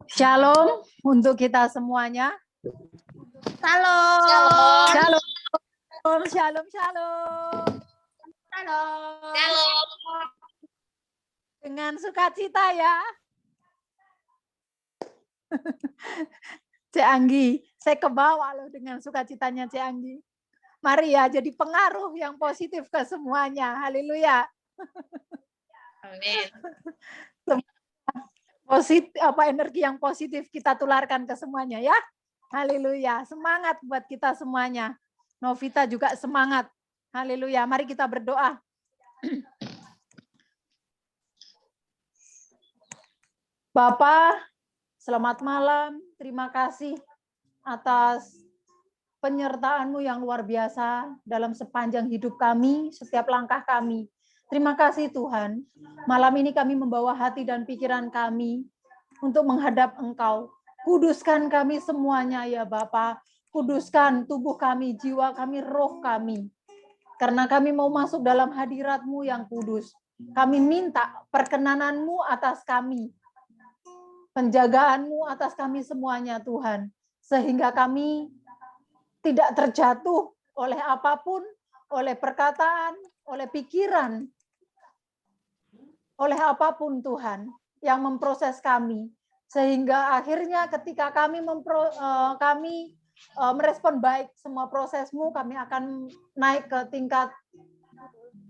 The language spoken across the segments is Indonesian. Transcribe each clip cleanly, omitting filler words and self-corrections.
Shalom untuk kita semuanya. Shalom. Shalom. Shalom. Shalom. Shalom. Dengan sukacita ya. Cik Anggi, saya kebawa loh dengan sukacitanya Cik Anggi. Mari ya jadi pengaruh yang positif ke semuanya. Haleluya. Amin. Energi yang positif kita tularkan ke semuanya ya. Haleluya. Semangat buat kita semuanya. Novita juga semangat. Haleluya. Mari kita berdoa. Bapak, selamat malam. Terima kasih atas penyertaan-Mu yang luar biasa dalam sepanjang hidup kami, setiap langkah kami. Terima kasih Tuhan. Malam ini kami membawa hati dan pikiran kami untuk menghadap Engkau. Kuduskan kami semuanya ya Bapa. Kuduskan tubuh kami, jiwa kami, roh kami. Karena kami mau masuk dalam hadirat-Mu yang kudus. Kami minta perkenanan-Mu atas kami. Penjagaan-Mu atas kami semuanya Tuhan. Sehingga kami tidak terjatuh oleh apapun, oleh perkataan, oleh pikiran, oleh apapun Tuhan yang memproses kami, sehingga akhirnya ketika kami merespon baik semua prosesmu, kami akan naik ke tingkat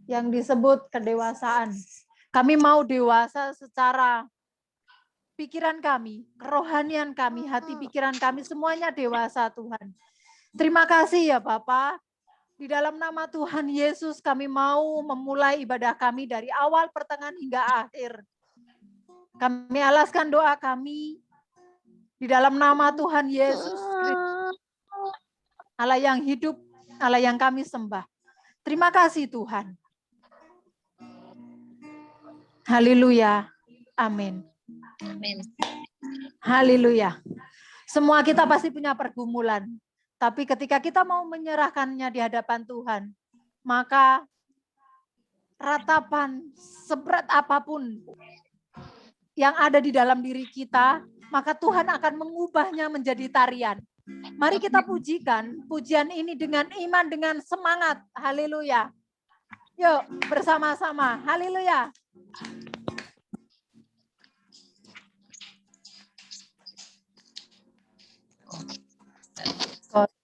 yang disebut kedewasaan. Kami mau dewasa secara pikiran kami, kerohanian kami, hati pikiran kami, semuanya dewasa Tuhan. Terima kasih ya Bapak. Di dalam nama Tuhan Yesus kami mau memulai ibadah kami dari awal, pertengahan hingga akhir. Kami alaskan doa kami di dalam nama Tuhan Yesus Kristus. Allah yang hidup, Allah yang kami sembah. Terima kasih Tuhan. Haleluya. Amin. Amin. Haleluya. Semua kita pasti punya pergumulan. Tapi ketika kita mau menyerahkannya di hadapan Tuhan, maka ratapan seberat apapun yang ada di dalam diri kita, maka Tuhan akan mengubahnya menjadi tarian. Mari kita pujikan pujian ini dengan iman, dengan semangat. Haleluya. Yuk bersama-sama. Haleluya.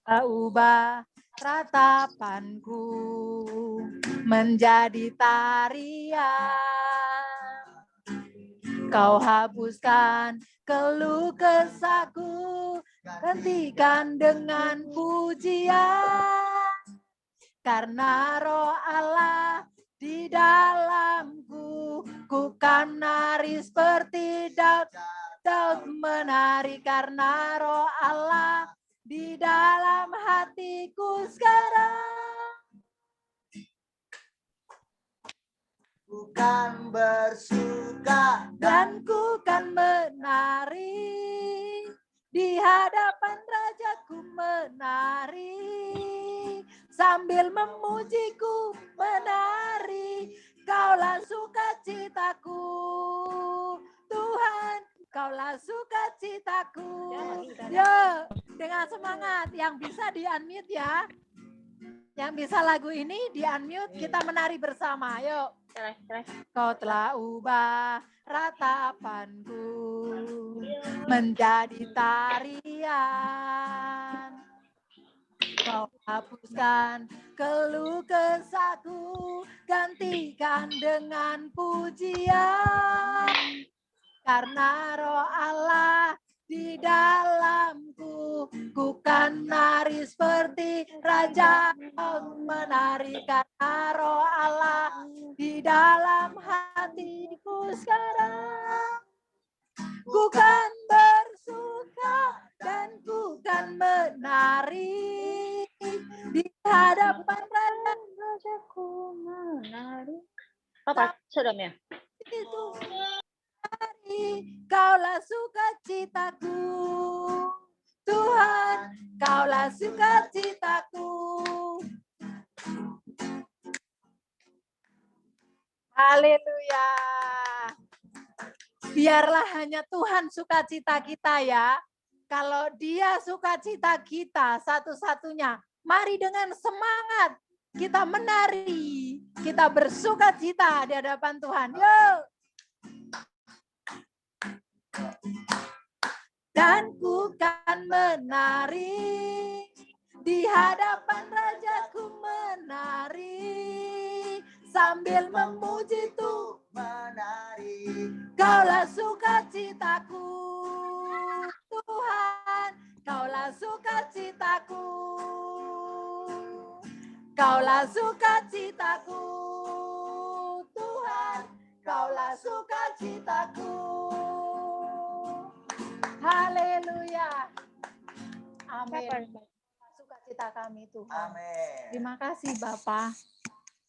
Kau ubah ratapanku menjadi tarian. Kau hapuskan keluh kesahku, gantikan dengan pujian. Karena roh Allah di dalamku, ku kan menari seperti Daud menari. Karena roh Allah di dalam hatiku sekarang. Ku kan bersuka dan ku kan menari. Di hadapan Rajaku menari. Sambil memujiku menari. Kaulah sukacitaku. Tuhan, Kaulah sukacitaku. Yo, dengan semangat. Yang bisa di-unmute ya. Yang bisa lagu ini di-unmute, kita menari bersama. Yuk. Kau telah ubah ratapanku menjadi tarian. Kau hapuskan keluh kesahku, gantikan dengan pujian. Karena roh Allah di dalamku, ku kan menari seperti Raja menari. Karena roh Allah di dalam hatiku sekarang. Ku kan bersuka dan ku kan menari. Di hadapan Rajaku menari. Apa? Sedang ya? Itu Kaulah sukacitaku, Tuhan, Kaulah sukacitaku. Haleluya. Biarlah hanya Tuhan sukacita kita ya. Kalau Dia sukacita kita satu-satunya, mari dengan semangat kita menari, kita bersukacita di hadapan Tuhan. Yuk. Dan ku kan menari di hadapan Rajaku, menari sambil memuji Tuhan. Menari. Kaulah sukacitaku, Tuhan, Kaulah sukacitaku. Kaulah sukacitaku, Tuhan, Kaulah sukacitaku. Haleluya. Amin. Sukacita kami Tuhan. Amin. Terima kasih Bapa,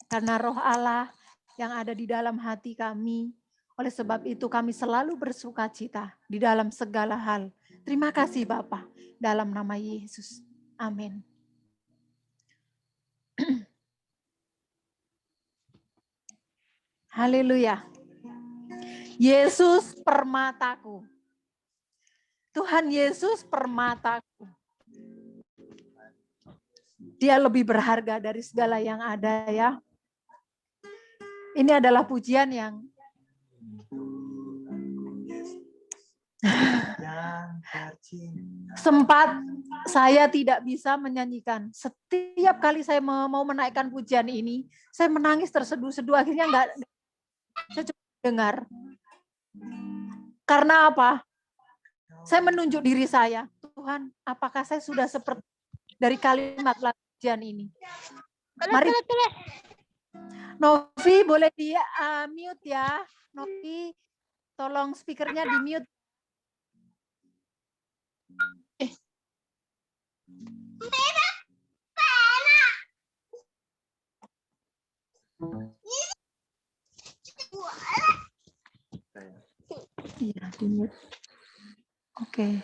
karena roh Allah yang ada di dalam hati kami. Oleh sebab itu kami selalu bersukacita di dalam segala hal. Terima kasih Bapa, dalam nama Yesus. Amin. Haleluya. Yesus permataku. Tuhan Yesus permataku. Dia lebih berharga dari segala yang ada ya. Ini adalah pujian yang sempat saya tidak bisa menyanyikan. Setiap kali saya mau menaikkan pujian ini, saya menangis terseduh-seduh. Akhirnya saya coba dengar. Karena apa? Saya menunjuk diri saya, Tuhan, apakah saya sudah seperti dari kalimat pujian ini? Mari, Novi boleh di mute ya, Novi, tolong speakernya di mute. Iya, di mute. Oke,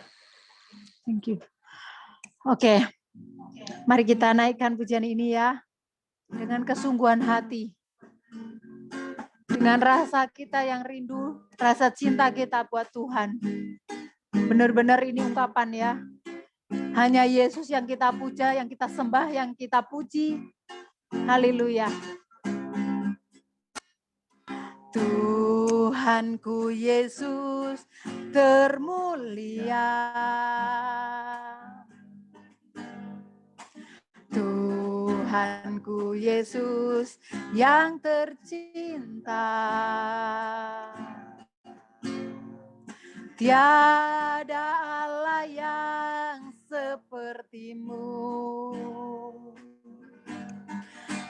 thank you. Oke, mari kita naikkan pujian ini ya, dengan kesungguhan hati. Dengan rasa kita yang rindu, rasa cinta kita buat Tuhan. Benar-benar ini ungkapan ya. Hanya Yesus yang kita puja, yang kita sembah, yang kita puji. Haleluya. Tuhanku Yesus termulia. Tuhanku Yesus yang tercinta. Tiada Allah yang sepertimu.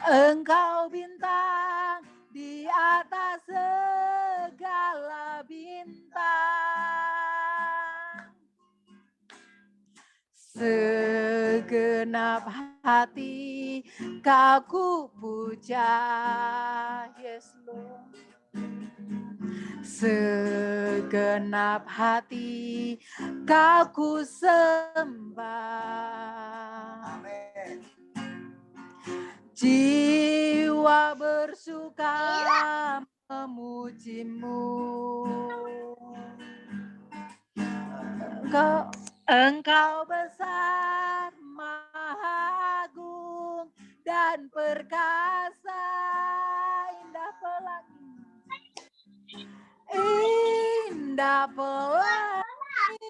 Engkau bintang di atas segala bintang. Segenap hati kau ku puja, yes Lord. Segenap hati kau ku sembah. Amin. Jiwa bersuka memujimu. Engkau besar, maha agung dan perkasa, indah pelangi. Indah pelangi,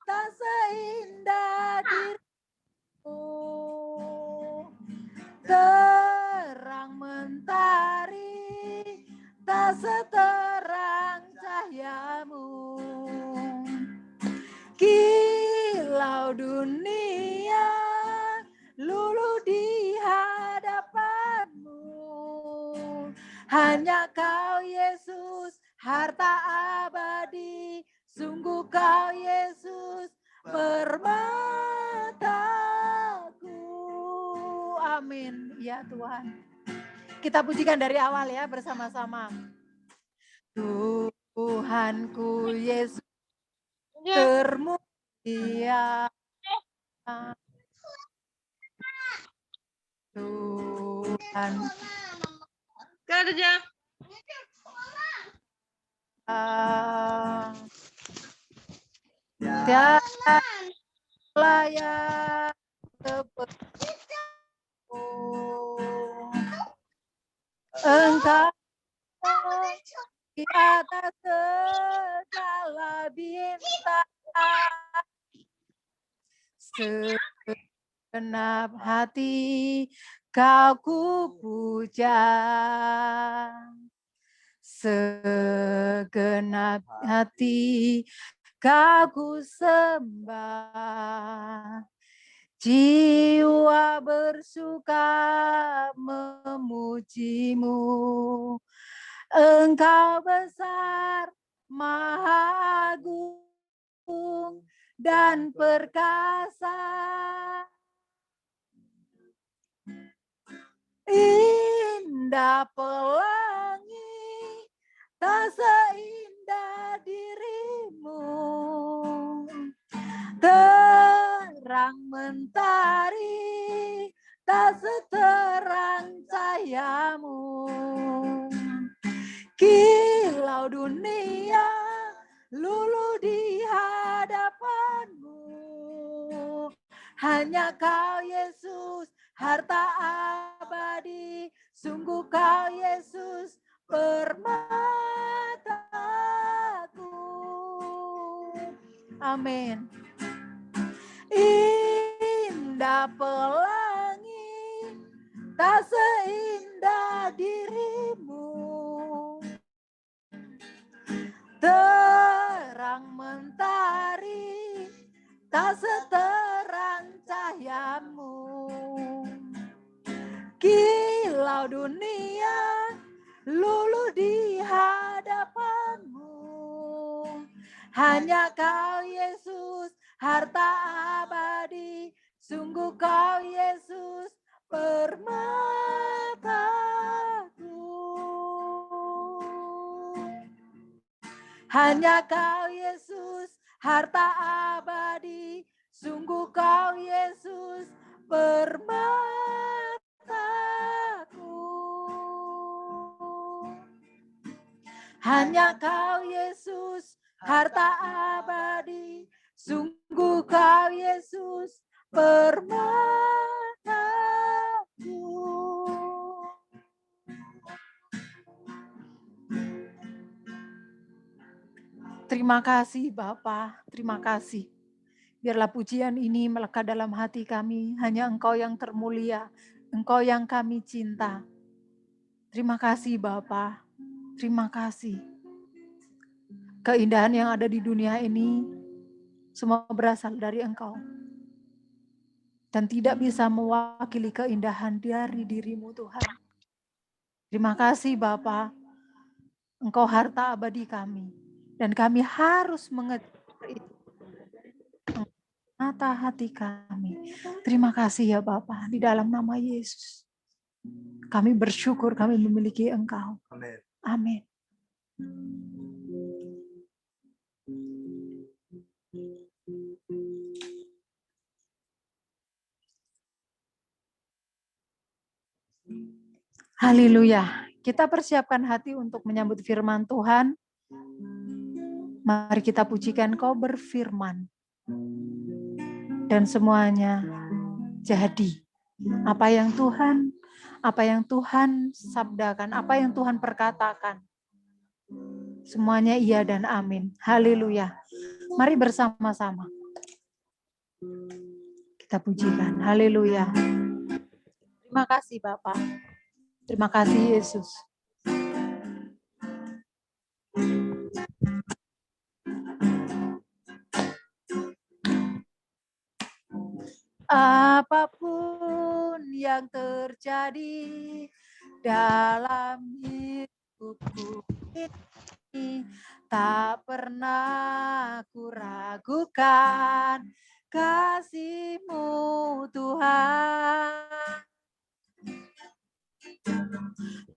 tak seindah dirimu. Terang mentari, tak seterang cahayamu. Kilau dunia luluh di hadapanmu. Hanya kau Yesus, harta abadi. Sungguh kau Yesus, permataku. Amin. Ya Tuhan. Kita pujikan dari awal ya bersama-sama. Tuhanku Yesus termulia. Tuhan. Kerja. Tiada layak seperti Engkau di atas segala bintang, segenap hati kau kupuja, segenap hati kau kusembah. Jiwa bersuka memujimu, Engkau besar, maha agung dan perkasa. Indah pelangi, tak seindah dirimu. Terang mentari, tak seterang cahayamu. Kilau dunia luluh di hadapanmu. Hanya kau Yesus, harta abadi. Sungguh kau Yesus, permataku. Amin. Indah pelangi, tak seindah dirimu. Terang mentari, tak seterang cahayamu. Kilau dunia luluh di hadapanmu. Hanya kau Yesus, harta abadi. Sungguh kau Yesus, permataku. Hanya kau Yesus, harta abadi. Sungguh kau Yesus, permataku. Hanya kau Yesus, harta abadi. Sungguh kau Yesus, permataku. Terima kasih Bapa, terima kasih. Biarlah pujian ini melekat dalam hati kami. Hanya Engkau yang termulia, Engkau yang kami cinta. Terima kasih Bapa, terima kasih. Keindahan yang ada di dunia ini semua berasal dari Engkau. Dan tidak bisa mewakili keindahan dari diri-Mu Tuhan. Terima kasih Bapa, Engkau harta abadi kami. Dan kami harus mengejar itu. Mata hati kami. Terima kasih ya Bapa, di dalam nama Yesus. Kami bersyukur kami memiliki Engkau. Amin. Amin. Haleluya. Kita persiapkan hati untuk menyambut firman Tuhan. Mari kita pujikan Kau berfirman. Dan semuanya jadi. Apa yang Tuhan sabdakan, apa yang Tuhan perkatakan. Semuanya iya dan amin. Haleluya. Mari bersama-sama. Kita pujikan. Haleluya. Terima kasih Bapak. Terima kasih Yesus. Apapun yang terjadi dalam hidupku ini, tak pernah ku ragukan kasih-Mu Tuhan.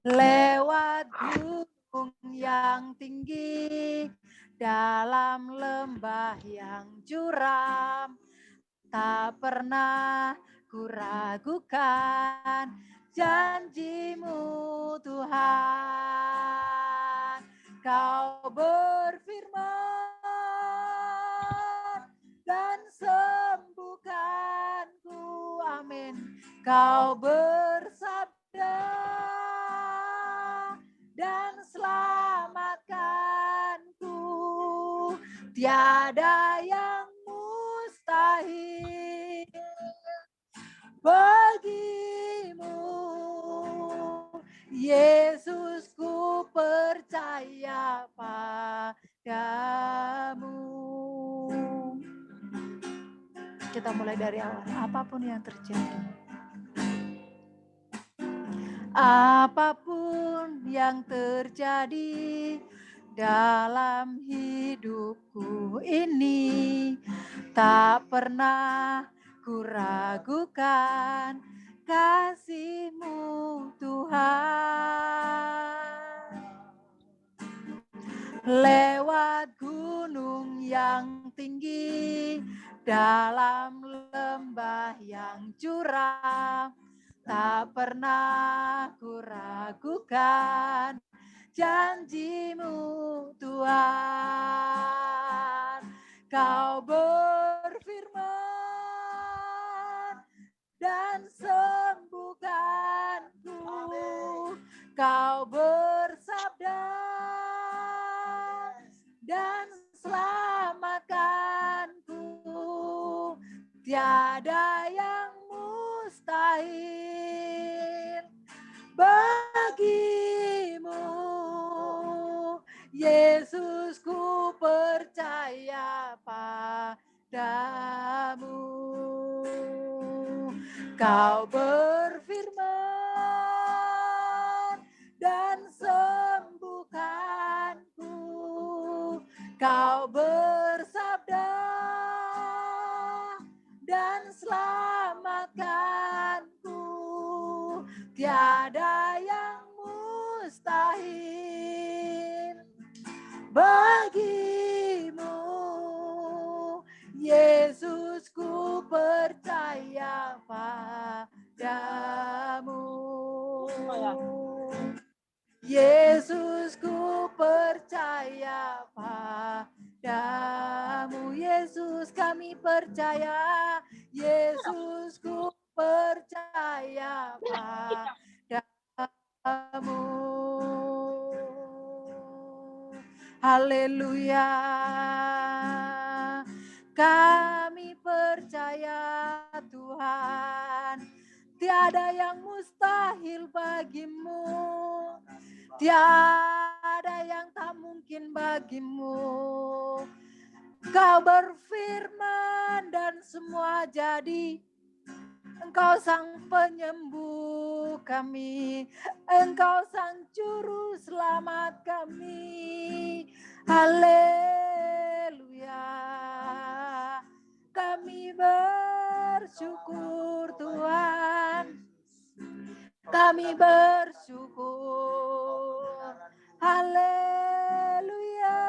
Lewat gunung yang tinggi, dalam lembah yang curam, tak pernah ku ragukan janji-Mu Tuhan. Kau Kau bersabda dan selamatkanku. Tiada yang mustahil bagimu. Yesus, ku percaya padamu. Kita mulai dari awal. Apapun yang terjadi, apapun yang terjadi dalam hidupku ini, tak pernah ku ragukan kasih-Mu Tuhan. Lewat gunung yang tinggi, dalam lembah yang curam, tak pernah ku ragukan janji-Mu Tuhan. Kau berfirman dan sembuhkanku. Kau bersabda dan selamatkanku. Tiada yang mustahil bagimu. Yesus, ku percaya padamu. Kau berfirman dan sembuhkanku. Kau bersabda dan selamatkanku. Tiada yang mustahil bagimu. Yesus, ku percaya padamu. Yesus, ku percaya padamu. Yesus, kami percaya. Yesus, ku percaya padamu. Haleluya. Kami percaya Tuhan, tiada yang mustahil bagimu. Tiada yang tak mungkin bagimu. Kau berfirman dan semua jadi. Engkau sang penyembuh kami. Engkau sang juru selamat kami. Haleluya. Kami bersyukur Tuhan. Kami bersyukur. Haleluya.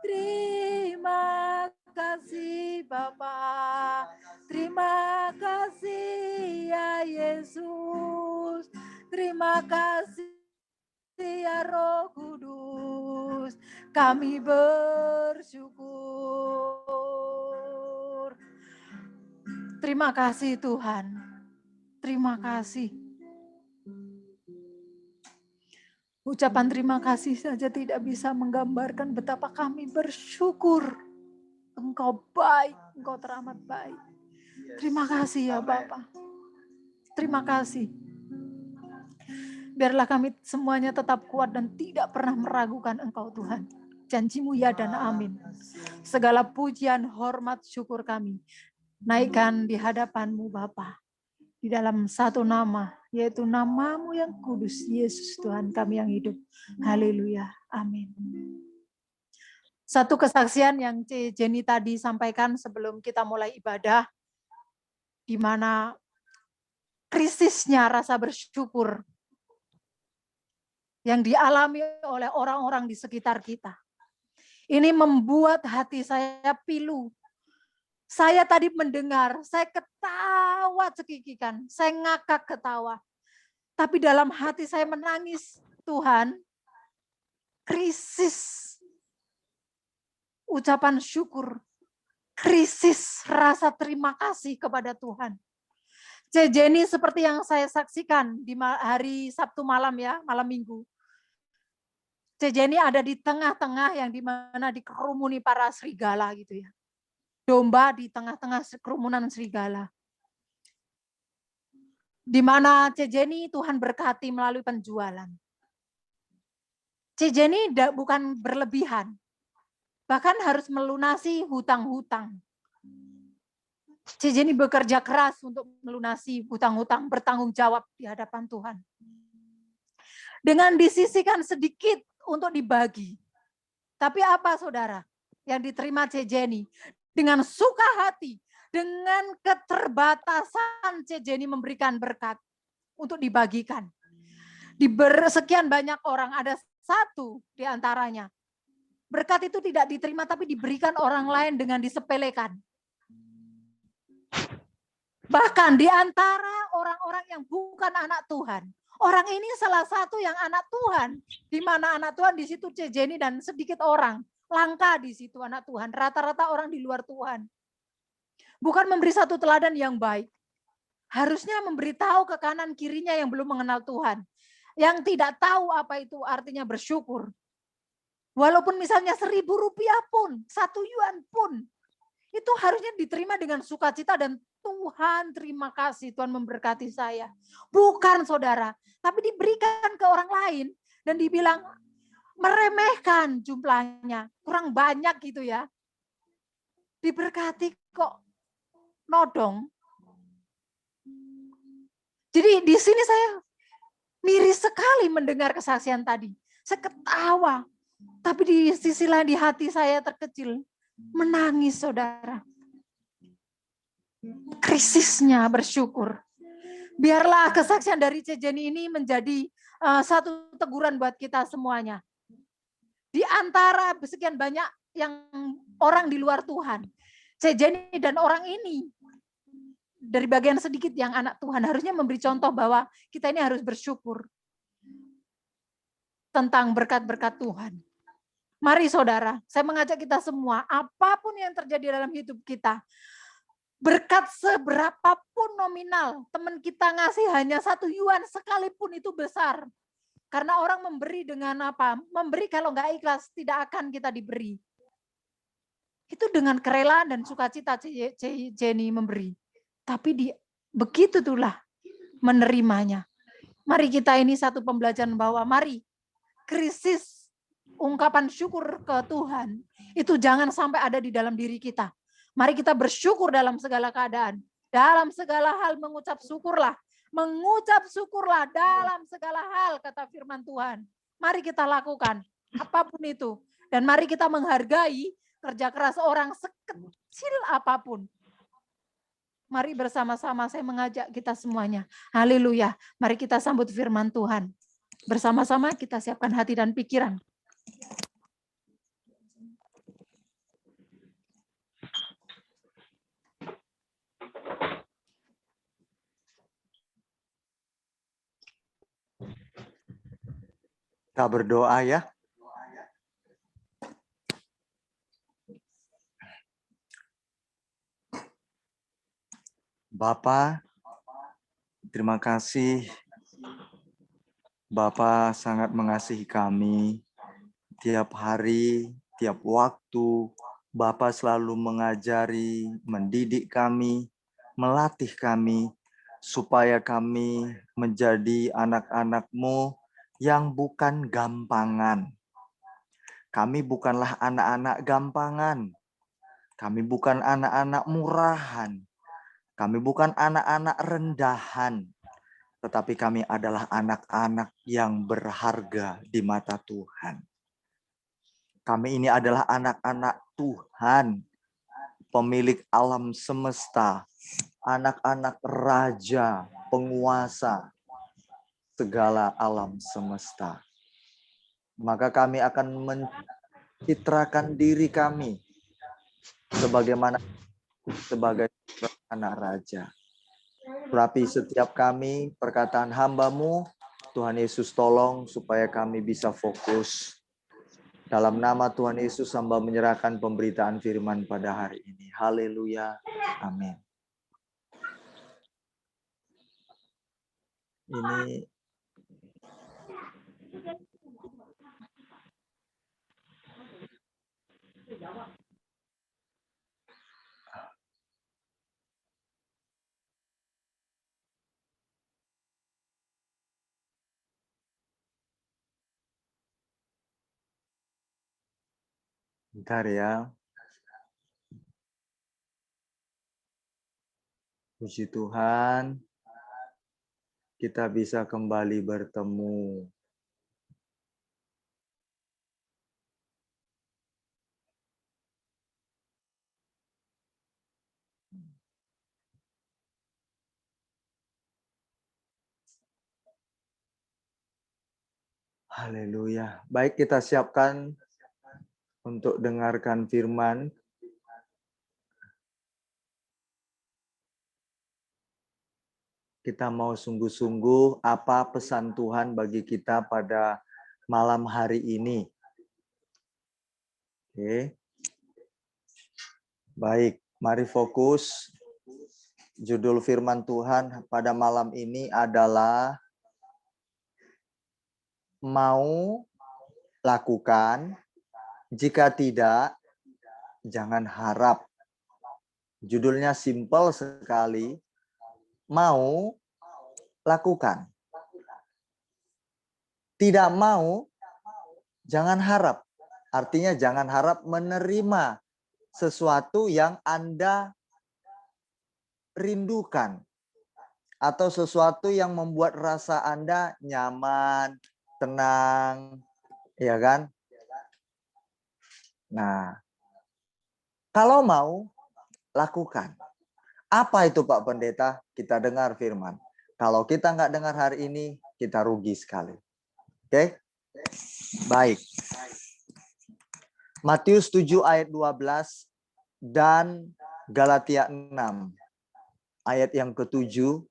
Terima kasih Bapa. Terima kasih ya Yesus. Terima kasih ya Roh Kudus. Kami bersyukur. Terima kasih Tuhan. Terima kasih. Ucapan terima kasih saja tidak bisa menggambarkan betapa kami bersyukur. Engkau baik, Engkau teramat baik. Terima kasih ya Bapa. Terima kasih. Biarlah kami semuanya tetap kuat dan tidak pernah meragukan Engkau Tuhan. Janji-Mu ya dan amin. Segala pujian, hormat, syukur kami naikkan di hadapan-Mu Bapa. Di dalam satu nama, yaitu nama-Mu yang kudus, Yesus Tuhan kami yang hidup. Haleluya. Amin. Satu kesaksian yang Jenny tadi sampaikan sebelum kita mulai ibadah, di mana krisisnya rasa bersyukur yang dialami oleh orang-orang di sekitar kita. Ini membuat hati saya pilu. Saya tadi mendengar, saya ketawa cekikikan, saya ngakak ketawa. Tapi dalam hati saya menangis, Tuhan, krisis ucapan syukur, krisis rasa terima kasih kepada Tuhan. C. Jenny seperti yang saya saksikan di hari Sabtu malam ya, malam Minggu. C. Jenny ada di tengah-tengah yang dimana dikerumuni para serigala gitu ya. Domba di tengah-tengah kerumunan serigala. Di mana C. Jenny Tuhan berkati melalui penjualan. C. Jenny bukan berlebihan, bahkan harus melunasi hutang-hutang. C. Jenny bekerja keras untuk melunasi hutang-hutang, bertanggung jawab di hadapan Tuhan. Dengan disisihkan sedikit untuk dibagi. Tapi apa saudara yang diterima C. Jenny? Dengan suka hati, dengan keterbatasan C. Jenny memberikan berkat untuk dibagikan. Di sekian banyak orang, ada satu di antaranya. Berkat itu tidak diterima tapi diberikan orang lain dengan disepelekan. Bahkan di antara orang-orang yang bukan anak Tuhan, orang ini salah satu yang anak Tuhan, di mana anak Tuhan di situ C. Jenny dan sedikit orang, langka di situ anak Tuhan, rata-rata orang di luar Tuhan. Bukan memberi satu teladan yang baik, harusnya memberitahu ke kanan kirinya yang belum mengenal Tuhan, yang tidak tahu apa itu artinya bersyukur. Walaupun misalnya 1.000 rupiah pun, 1 yuan pun, itu harusnya diterima dengan sukacita dan Tuhan terima kasih, Tuhan memberkati saya. Bukan saudara, tapi diberikan ke orang lain dan dibilang meremehkan jumlahnya, kurang banyak gitu ya. Diberkati kok nodong. Jadi di sini saya miris sekali mendengar kesaksian tadi. Saya ketawa, tapi di sisi lain di hati saya terkecil, menangis saudara. Krisisnya bersyukur. Biarlah kesaksian dari C. Jenny ini menjadi satu teguran buat kita semuanya. Di antara sekian banyak yang orang di luar Tuhan, C. Jenny dan orang ini, dari bagian sedikit yang anak Tuhan, harusnya memberi contoh bahwa kita ini harus bersyukur tentang berkat-berkat Tuhan. Mari saudara, saya mengajak kita semua, apapun yang terjadi dalam hidup kita, berkat seberapapun nominal, teman kita ngasih hanya 1 yuan sekalipun itu besar. Karena orang memberi dengan apa? Memberi kalau nggak ikhlas, tidak akan kita diberi. Itu dengan kerelaan dan sukacita Jenny memberi. Tapi begitu itulah menerimanya. Mari kita ini satu pembelajaran bahwa mari krisis ungkapan syukur ke Tuhan itu jangan sampai ada di dalam diri kita. Mari kita bersyukur dalam segala keadaan. Dalam segala hal mengucap syukurlah. Mengucap syukurlah dalam segala hal, kata firman Tuhan. Mari kita lakukan apapun itu. Dan mari kita menghargai kerja keras orang sekecil apapun. Mari bersama-sama saya mengajak kita semuanya. Haleluya. Mari kita sambut firman Tuhan. Bersama-sama kita siapkan hati dan pikiran. Kita berdoa ya. Bapa, terima kasih. Bapa sangat mengasihi kami. Tiap hari, tiap waktu, Bapa selalu mengajari, mendidik kami, melatih kami, supaya kami menjadi anak-anak-Mu yang bukan gampangan. Kami bukanlah anak-anak gampangan. Kami bukan anak-anak murahan. Kami bukan anak-anak rendahan. Tetapi kami adalah anak-anak yang berharga di mata Tuhan. Kami ini adalah anak-anak Tuhan, pemilik alam semesta, anak-anak raja, penguasa segala alam semesta. Maka kami akan mencitrakan diri kami sebagaimana sebagai anak raja. Tetapi setiap kami, perkataan hamba-Mu, Tuhan Yesus tolong supaya kami bisa fokus. Dalam nama Tuhan Yesus, hamba menyerahkan pemberitaan firman pada hari ini. Haleluya. Amin. Ini bentar ya. Puji Tuhan, kita bisa kembali bertemu. Haleluya. Baik, kita siapkan untuk dengarkan firman. Kita mau sungguh-sungguh apa pesan Tuhan bagi kita pada malam hari ini. Oke. Baik, mari fokus. Judul firman Tuhan pada malam ini adalah mau lakukan, jika tidak, jangan harap. Judulnya simpel sekali, mau lakukan. Tidak mau, jangan harap. Artinya jangan harap menerima sesuatu yang Anda rindukan. Atau sesuatu yang membuat rasa Anda nyaman, tenang, ya kan? Nah, kalau mau, lakukan. Apa itu Pak Pendeta? Kita dengar firman. Kalau kita nggak dengar hari ini, kita rugi sekali. Oke? Baik. Matius 7 ayat 12 dan Galatia 6 ayat yang ke-7.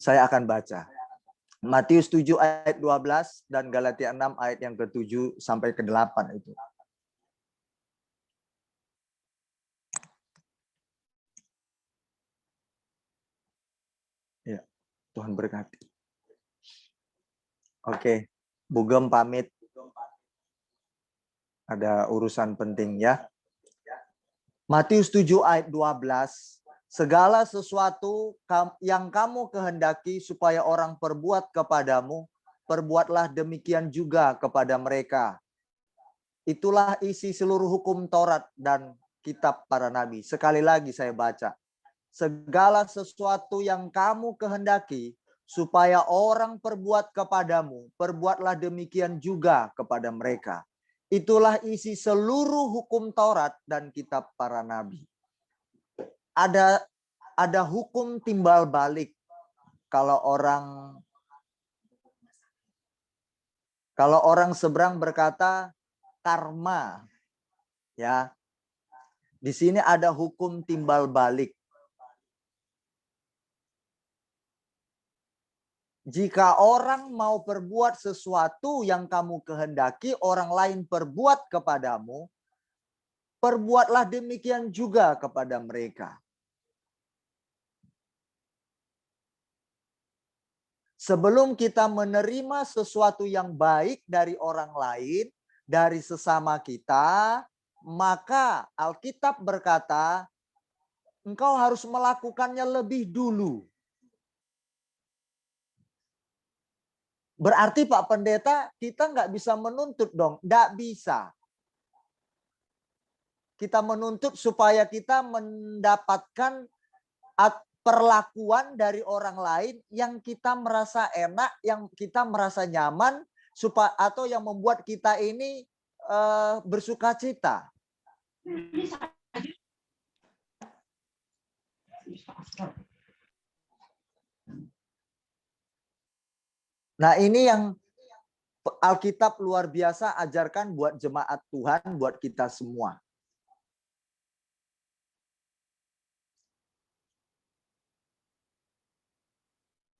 Saya akan baca. Matius 7 ayat 12 dan Galatia 6 ayat yang ke-7 sampai ke-8 itu. Ya, Tuhan berkati. Oke, Bugem pamit. Ada urusan penting ya. Matius 7 ayat 12. Segala sesuatu yang kamu kehendaki supaya orang perbuat kepadamu, perbuatlah demikian juga kepada mereka. Itulah isi seluruh hukum Taurat dan kitab para nabi. Sekali lagi saya baca. Segala sesuatu yang kamu kehendaki supaya orang perbuat kepadamu, perbuatlah demikian juga kepada mereka. Itulah isi seluruh hukum Taurat dan kitab para nabi. Ada hukum timbal balik kalau orang seberang berkata karma, ya. Di sini ada hukum timbal balik. Jika orang mau perbuat sesuatu yang kamu kehendaki orang lain perbuat kepadamu, perbuatlah demikian juga kepada mereka. Sebelum kita menerima sesuatu yang baik dari orang lain, dari sesama kita, maka Alkitab berkata, engkau harus melakukannya lebih dulu. Berarti Pak Pendeta, kita nggak bisa menuntut dong. Nggak bisa. Kita menuntut supaya kita mendapatkan perlakuan dari orang lain yang kita merasa enak, yang kita merasa nyaman, atau yang membuat kita ini bersukacita. Nah, ini yang Alkitab luar biasa ajarkan buat jemaat Tuhan, buat kita semua.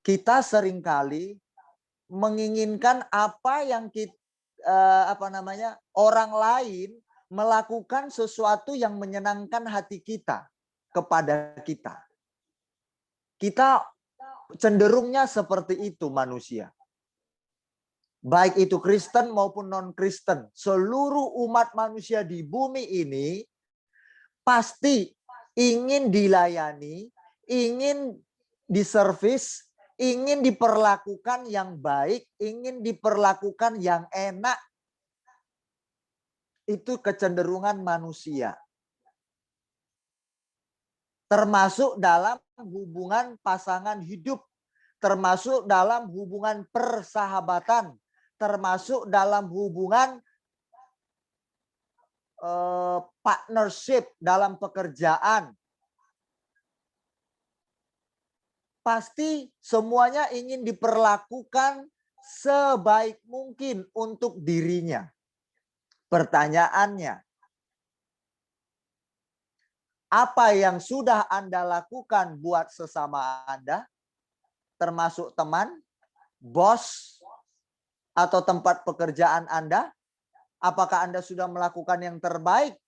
Kita seringkali menginginkan apa yang orang lain melakukan sesuatu yang menyenangkan hati kita kepada kita. Kita cenderungnya seperti itu manusia. Baik itu Kristen maupun non-Kristen. Seluruh umat manusia di bumi ini pasti ingin dilayani, ingin diservis, ingin diperlakukan yang baik, ingin diperlakukan yang enak. Itu kecenderungan manusia. Termasuk dalam hubungan pasangan hidup, termasuk dalam hubungan persahabatan, termasuk dalam hubungan partnership dalam pekerjaan. Pasti semuanya ingin diperlakukan sebaik mungkin untuk dirinya. Pertanyaannya, apa yang sudah Anda lakukan buat sesama Anda? Termasuk teman, bos, atau tempat pekerjaan Anda? Apakah Anda sudah melakukan yang terbaik?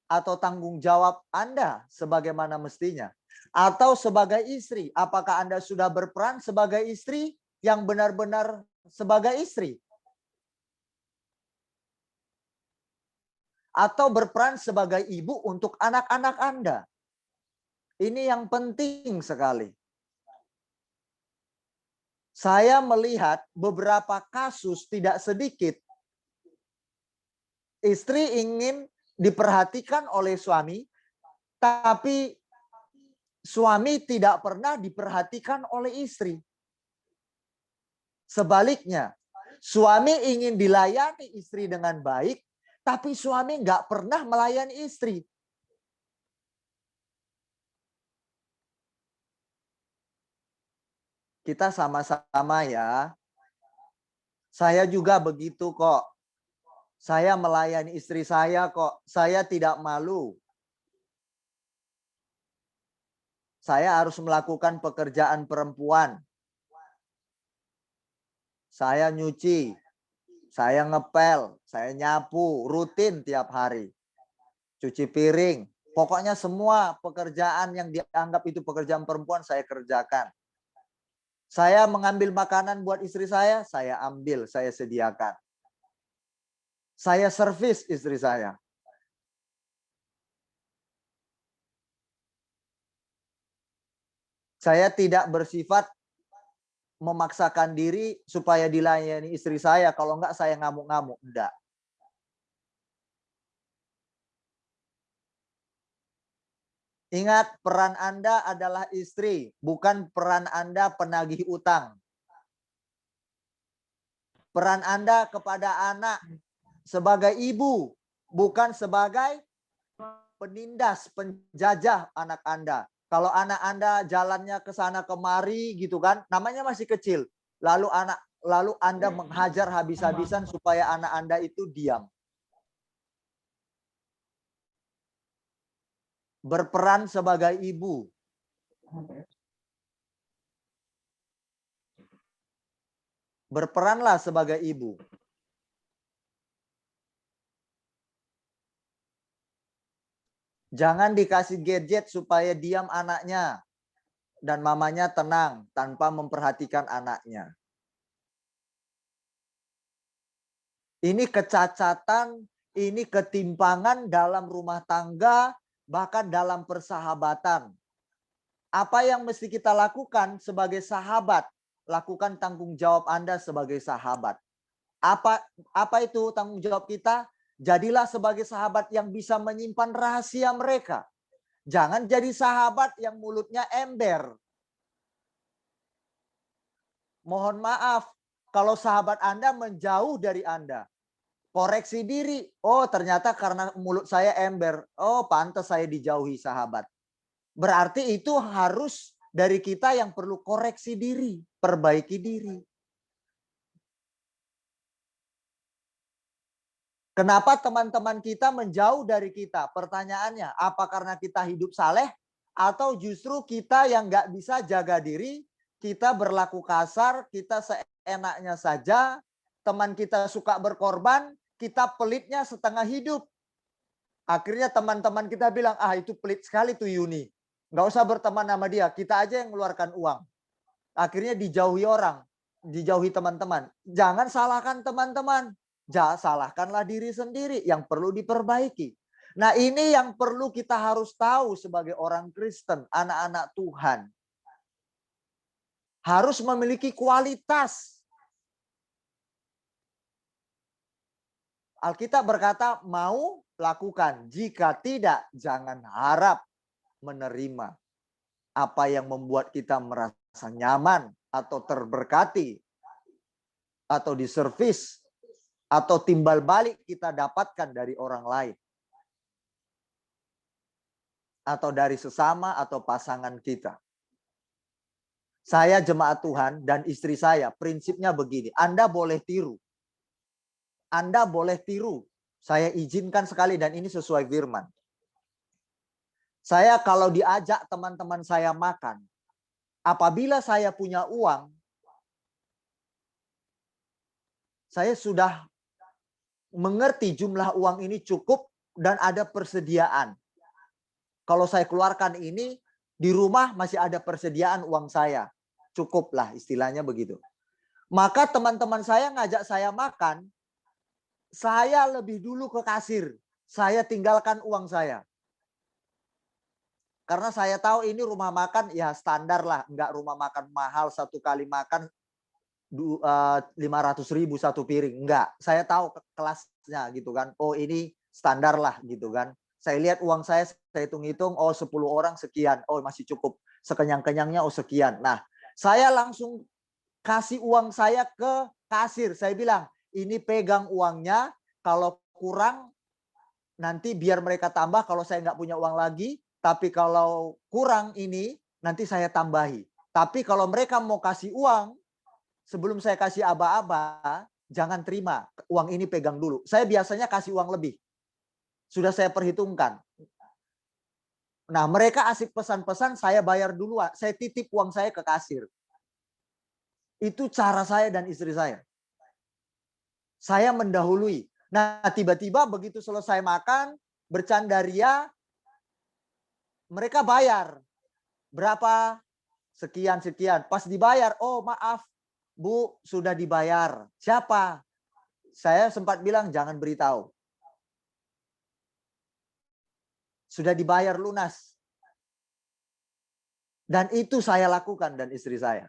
Atau tanggung jawab Anda sebagaimana mestinya? Atau sebagai istri, apakah Anda sudah berperan sebagai istri yang benar-benar sebagai istri? Atau berperan sebagai ibu untuk anak-anak Anda? Ini yang penting sekali. Saya melihat beberapa kasus tidak sedikit istri ingin diperhatikan oleh suami, tapi suami tidak pernah diperhatikan oleh istri. Sebaliknya, suami ingin dilayani istri dengan baik, tapi suami nggak pernah melayani istri. Kita sama-sama ya. Saya juga begitu kok. Saya melayani istri saya kok. Saya tidak malu. Saya harus melakukan pekerjaan perempuan. Saya nyuci. Saya ngepel. Saya nyapu. Rutin tiap hari. Cuci piring. Pokoknya semua pekerjaan yang dianggap itu pekerjaan perempuan saya kerjakan. Saya mengambil makanan buat istri saya ambil, saya sediakan. Saya servis istri saya. Saya tidak bersifat memaksakan diri supaya dilayani istri saya. Kalau enggak saya ngamuk-ngamuk. Enggak. Ingat, peran Anda adalah istri, bukan peran Anda penagih utang. Peran Anda kepada anak sebagai ibu, bukan sebagai penindas, penjajah anak Anda. Kalau anak Anda jalannya ke sana kemari gitu kan, namanya masih kecil. Lalu Anda menghajar habis-habisan supaya anak Anda itu diam. Berperan sebagai ibu. Berperanlah sebagai ibu. Jangan dikasih gadget supaya diam anaknya. Dan mamanya tenang tanpa memperhatikan anaknya. Ini kecacatan, ini ketimpangan dalam rumah tangga, bahkan dalam persahabatan. Apa yang mesti kita lakukan sebagai sahabat? Lakukan tanggung jawab Anda sebagai sahabat. Apa itu tanggung jawab kita? Jadilah sebagai sahabat yang bisa menyimpan rahasia mereka. Jangan jadi sahabat yang mulutnya ember. Mohon maaf, kalau sahabat Anda menjauh dari Anda. Koreksi diri. Oh, ternyata karena mulut saya ember. Oh, pantas saya dijauhi sahabat. Berarti itu harus dari kita yang perlu koreksi diri, perbaiki diri. Kenapa teman-teman kita menjauh dari kita? Pertanyaannya, apa karena kita hidup saleh? Atau justru kita yang nggak bisa jaga diri, kita berlaku kasar, kita seenaknya saja, teman kita suka berkorban, kita pelitnya setengah hidup. Akhirnya teman-teman kita bilang, ah itu pelit sekali tuh Yuni. Nggak usah berteman sama dia, kita aja yang mengeluarkan uang. Akhirnya dijauhi orang, dijauhi teman-teman. Jangan salahkan teman-teman, salahkanlah diri sendiri yang perlu diperbaiki. Nah, ini yang perlu kita harus tahu sebagai orang Kristen, anak-anak Tuhan. Harus memiliki kualitas. Alkitab berkata, mau lakukan. Jika tidak, jangan harap menerima apa yang membuat kita merasa nyaman atau terberkati atau diservis atau timbal balik kita dapatkan dari orang lain atau dari sesama atau pasangan kita. Saya jemaat Tuhan dan istri saya prinsipnya begini, Anda boleh tiru. Anda boleh tiru. Saya izinkan sekali dan ini sesuai firman. Saya kalau diajak teman-teman saya makan, apabila saya punya uang, saya sudah mengerti jumlah uang ini cukup dan ada persediaan. Kalau saya keluarkan ini, di rumah masih ada persediaan uang saya. Cukuplah istilahnya begitu. Maka teman-teman saya ngajak saya makan, saya lebih dulu ke kasir. Saya tinggalkan uang saya. Karena saya tahu ini rumah makan ya standar lah. Enggak rumah makan mahal, satu kali makan 500.000 satu piring. Enggak, saya tahu kelasnya gitu kan. Oh ini standar lah gitu kan. Saya lihat uang saya hitung-hitung, oh 10 orang sekian. Oh masih cukup. Sekenyang-kenyangnya oh sekian. Nah saya langsung kasih uang saya ke kasir. Saya bilang, ini pegang uangnya, kalau kurang nanti biar mereka tambah kalau saya nggak punya uang lagi. Tapi kalau kurang ini nanti saya tambahi. Tapi kalau mereka mau kasih uang, sebelum saya kasih aba-aba, jangan terima. Uang ini pegang dulu. Saya biasanya kasih uang lebih. Sudah saya perhitungkan. Nah mereka asik pesan-pesan, saya bayar duluan. Saya titip uang saya ke kasir. Itu cara saya dan istri saya. Saya mendahului. Nah, tiba-tiba begitu selesai makan, bercandaria, mereka bayar. Berapa? Sekian-sekian. Pas dibayar, oh maaf, Bu, sudah dibayar. Siapa? Saya sempat bilang, jangan beritahu. Sudah dibayar lunas. Dan itu saya lakukan dan istri saya.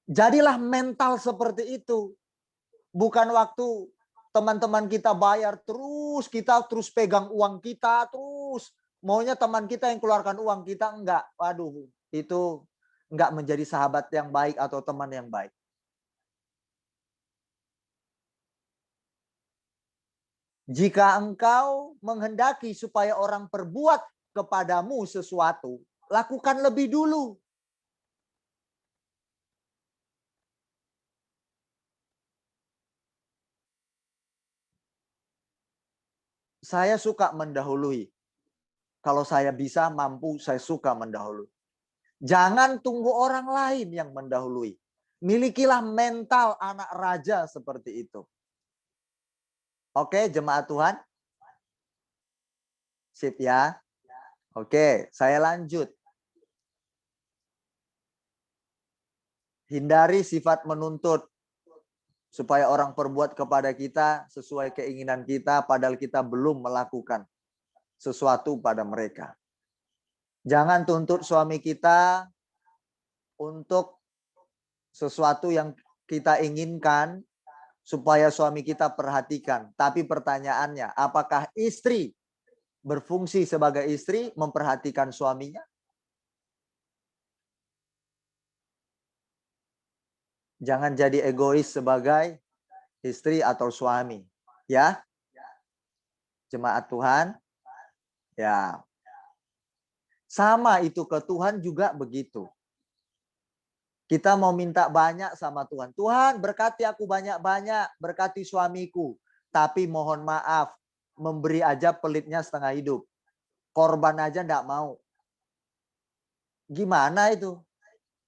Jadilah mental seperti itu. Bukan waktu teman-teman kita bayar terus, kita terus pegang uang kita terus. Maunya teman kita yang keluarkan uang kita, enggak. Waduh, itu enggak menjadi sahabat yang baik atau teman yang baik. Jika engkau menghendaki supaya orang perbuat kepadamu sesuatu, lakukan lebih dulu. Saya suka mendahului. Kalau saya bisa, mampu, saya suka mendahului. Jangan tunggu orang lain yang mendahului. Milikilah mental anak raja seperti itu. Oke, jemaat Tuhan. Sip ya. Oke, saya lanjut. Hindari sifat menuntut. Supaya orang perbuat kepada kita sesuai keinginan kita, padahal kita belum melakukan sesuatu pada mereka. Jangan tuntut suami kita untuk sesuatu yang kita inginkan supaya suami kita perhatikan. Tapi pertanyaannya, apakah istri berfungsi sebagai istri memperhatikan suaminya? Jangan jadi egois sebagai istri atau suami. Ya. Jemaat Tuhan. Ya. Sama itu ke Tuhan juga begitu. Kita mau minta banyak sama Tuhan. Tuhan berkati aku banyak-banyak. Berkati suamiku. Tapi mohon maaf. Memberi aja pelitnya setengah hidup. Korban aja enggak mau. Gimana itu?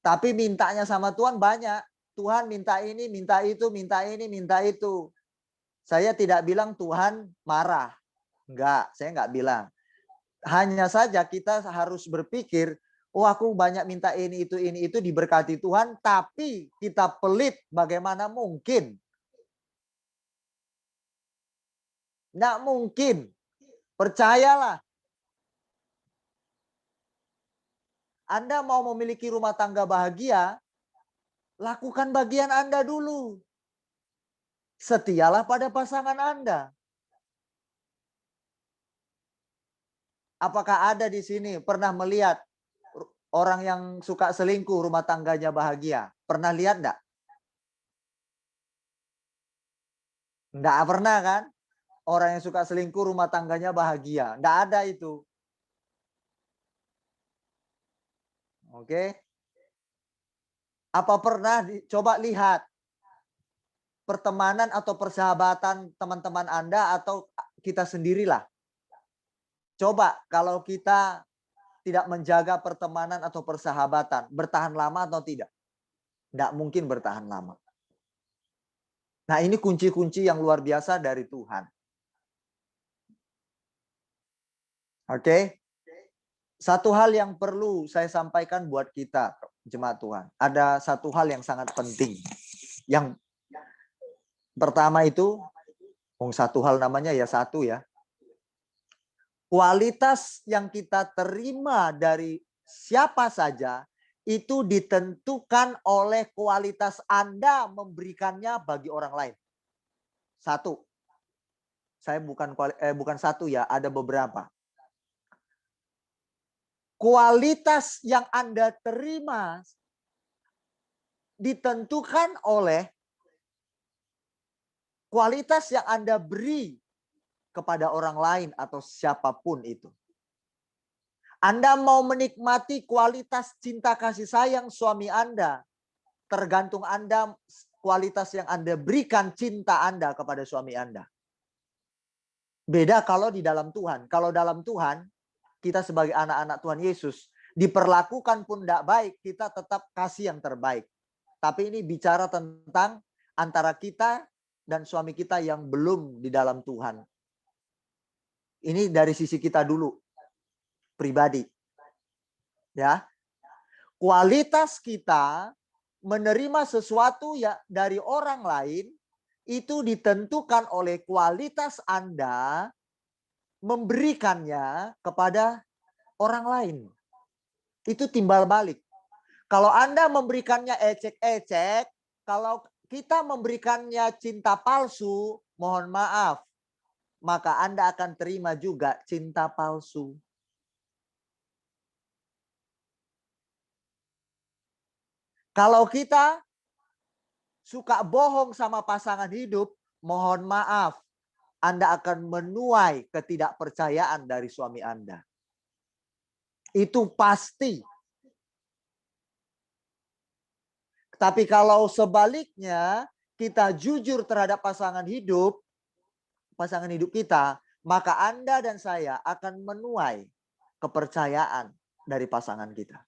Tapi mintanya sama Tuhan banyak. Tuhan minta ini, minta itu, minta ini, minta itu. Saya tidak bilang Tuhan marah. Enggak, saya enggak bilang. Hanya saja kita harus berpikir, oh aku banyak minta ini itu diberkati Tuhan, tapi kita pelit, bagaimana mungkin? Nggak mungkin. Percayalah. Anda mau memiliki rumah tangga bahagia, lakukan bagian Anda dulu. Setialah pada pasangan Anda. Apakah ada di sini pernah melihat orang yang suka selingkuh rumah tangganya bahagia? Pernah lihat enggak? Enggak pernah kan? Orang yang suka selingkuh rumah tangganya bahagia. Enggak ada itu. Oke. Apa pernah coba lihat pertemanan atau persahabatan teman-teman Anda atau kita sendirilah. Coba kalau kita tidak menjaga pertemanan atau persahabatan, bertahan lama atau tidak? Tidak mungkin bertahan lama. Nah, ini kunci-kunci yang luar biasa dari Tuhan. Oke? Satu hal yang perlu saya sampaikan buat kita, jemaat Tuhan. Ada satu hal yang sangat penting. Yang pertama itu, satu hal namanya ya satu ya. Kualitas yang kita terima dari siapa saja itu ditentukan oleh kualitas Anda memberikannya bagi orang lain. Satu. Saya bukan satu ya, ada beberapa. Kualitas yang Anda terima ditentukan oleh kualitas yang Anda beri kepada orang lain atau siapapun itu. Anda mau menikmati kualitas cinta kasih sayang suami Anda, tergantung Anda kualitas yang Anda berikan cinta Anda kepada suami Anda. Beda kalau di dalam Tuhan. Kalau dalam Tuhan, kita sebagai anak-anak Tuhan Yesus, diperlakukan pun tidak baik, kita tetap kasih yang terbaik. Tapi ini bicara tentang antara kita dan suami kita yang belum di dalam Tuhan. Ini dari sisi kita dulu, pribadi. Ya. Kualitas kita menerima sesuatu ya dari orang lain itu ditentukan oleh kualitas Anda memberikannya kepada orang lain. Itu timbal balik. Kalau Anda memberikannya ecek-ecek, kalau kita memberikannya cinta palsu, mohon maaf, maka Anda akan terima juga cinta palsu. Kalau kita suka bohong sama pasangan hidup, mohon maaf, Anda akan menuai ketidakpercayaan dari suami Anda. Itu pasti. Tapi kalau sebaliknya, kita jujur terhadap pasangan hidup kita, maka Anda dan saya akan menuai kepercayaan dari pasangan kita.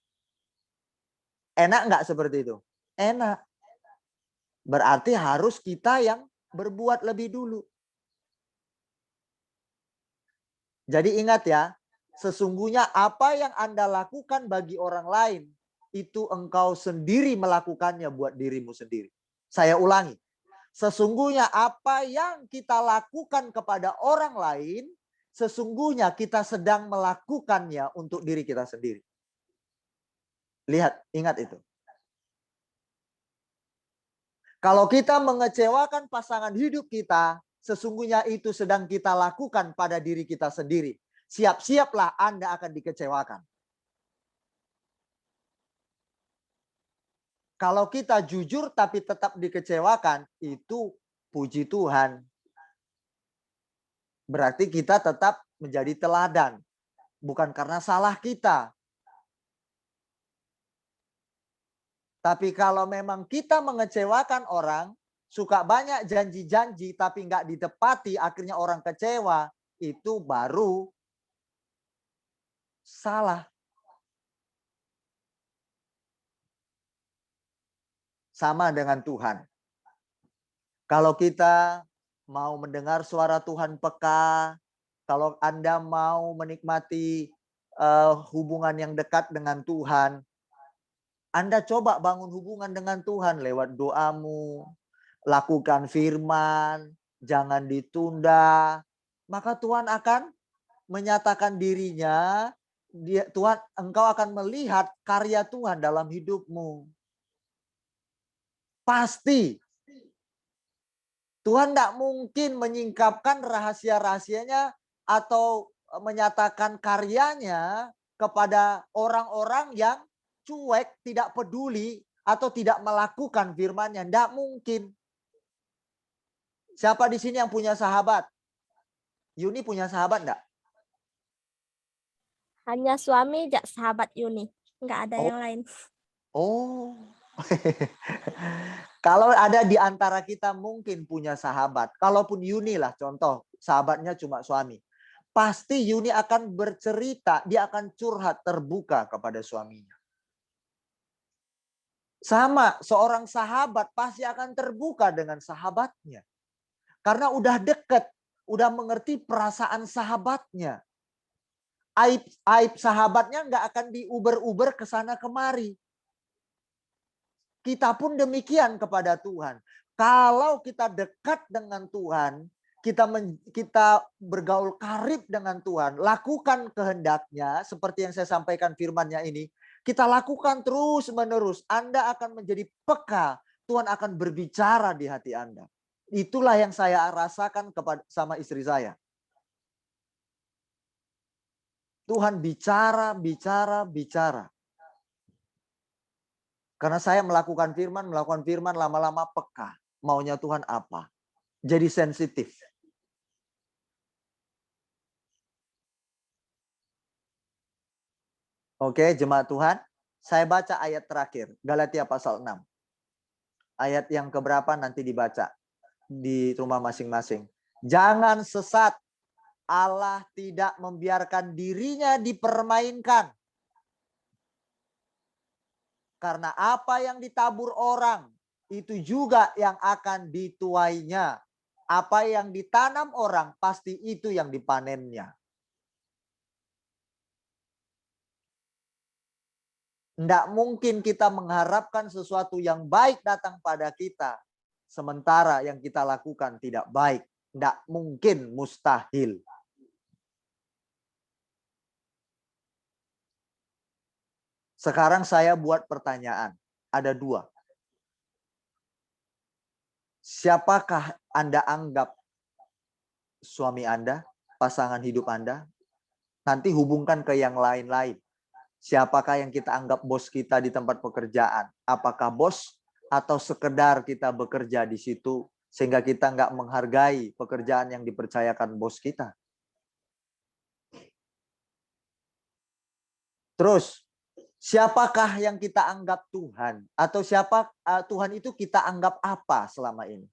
Enak nggak seperti itu? Enak. Berarti harus kita yang berbuat lebih dulu. Jadi ingat ya, sesungguhnya apa yang Anda lakukan bagi orang lain, itu engkau sendiri melakukannya buat dirimu sendiri. Saya ulangi, sesungguhnya apa yang kita lakukan kepada orang lain, sesungguhnya kita sedang melakukannya untuk diri kita sendiri. Lihat, ingat itu. Kalau kita mengecewakan pasangan hidup kita, sesungguhnya itu sedang kita lakukan pada diri kita sendiri. Siap-siaplah Anda akan dikecewakan. Kalau kita jujur tapi tetap dikecewakan, itu puji Tuhan. Berarti kita tetap menjadi teladan. Bukan karena salah kita. Tapi kalau memang kita mengecewakan orang, suka banyak janji-janji tapi nggak ditepati, akhirnya orang kecewa, itu baru salah. Sama dengan Tuhan. Kalau kita mau mendengar suara Tuhan peka, Kalau Anda mau menikmati hubungan yang dekat dengan Tuhan, Anda coba bangun hubungan dengan Tuhan lewat doamu, lakukan firman, jangan ditunda. Maka Tuhan akan menyatakan dirinya, Tuhan, engkau akan melihat karya Tuhan dalam hidupmu. Pasti. Tuhan tidak mungkin menyingkapkan rahasia-rahasianya atau menyatakan karyanya kepada orang-orang yang cuek, tidak peduli, atau tidak melakukan firman-Nya. Tidak mungkin. Siapa di sini yang punya sahabat? Yuni punya sahabat enggak? Hanya suami, sahabat Yuni. Nggak ada yang lain. Oh. Kalau ada di antara kita mungkin punya sahabat. Kalaupun Yuni lah contoh, sahabatnya cuma suami. Pasti Yuni akan bercerita, dia akan curhat terbuka kepada suaminya. Sama, seorang sahabat pasti akan terbuka dengan sahabatnya. Karena udah deket, udah mengerti perasaan sahabatnya. Aib sahabatnya nggak akan diuber-uber ke sana kemari. Kita pun demikian kepada Tuhan. Kalau kita dekat dengan Tuhan, kita bergaul karib dengan Tuhan, lakukan kehendaknya seperti yang saya sampaikan firman-Nya ini, kita lakukan terus-menerus. Anda akan menjadi peka, Tuhan akan berbicara di hati Anda. Itulah yang saya rasakan sama istri saya. Tuhan bicara. Karena saya melakukan firman, lama-lama peka. Maunya Tuhan apa? Jadi sensitif. Oke, jemaat Tuhan. Saya baca ayat terakhir. Galatia pasal 6. Ayat yang keberapa nanti dibaca di rumah masing-masing. Jangan sesat. Allah tidak membiarkan dirinya dipermainkan. Karena apa yang ditabur orang, itu juga yang akan dituainya. Apa yang ditanam orang, pasti itu yang dipanennya. Tidak mungkin kita mengharapkan sesuatu yang baik datang pada kita. Sementara yang kita lakukan tidak baik. Tidak mungkin, mustahil. Sekarang saya buat pertanyaan. Ada 2. Siapakah Anda anggap suami Anda, pasangan hidup Anda? Nanti hubungkan ke yang lain-lain. Siapakah yang kita anggap bos kita di tempat pekerjaan? Apakah bos atau sekedar kita bekerja di situ sehingga kita nggak menghargai pekerjaan yang dipercayakan bos kita? Terus, siapakah yang kita anggap Tuhan? Atau siapa Tuhan itu kita anggap apa selama ini?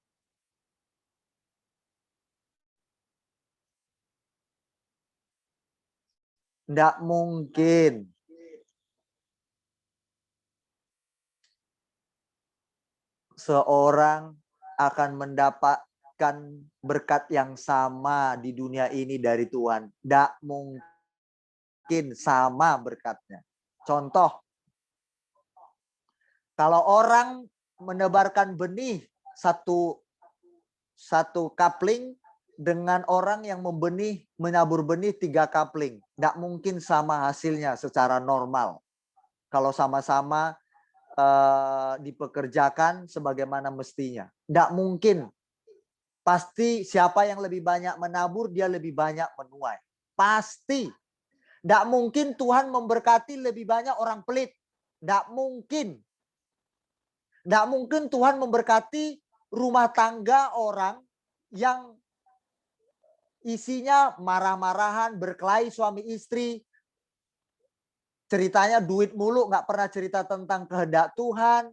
Tidak mungkin. Seorang akan mendapatkan berkat yang sama di dunia ini dari Tuhan. Tidak mungkin sama berkatnya. Contoh, kalau orang menebarkan benih satu kapling dengan orang yang menabur benih 3 kapling. Tidak mungkin sama hasilnya secara normal. Kalau sama-sama dipekerjakan sebagaimana mestinya. Tidak mungkin. Pasti siapa yang lebih banyak menabur, dia lebih banyak menuai. Pasti. Tidak mungkin Tuhan memberkati lebih banyak orang pelit. Tidak mungkin. Tidak mungkin Tuhan memberkati rumah tangga orang yang isinya marah-marahan, berkelahi suami istri. Ceritanya duit mulu, nggak pernah cerita tentang kehendak Tuhan.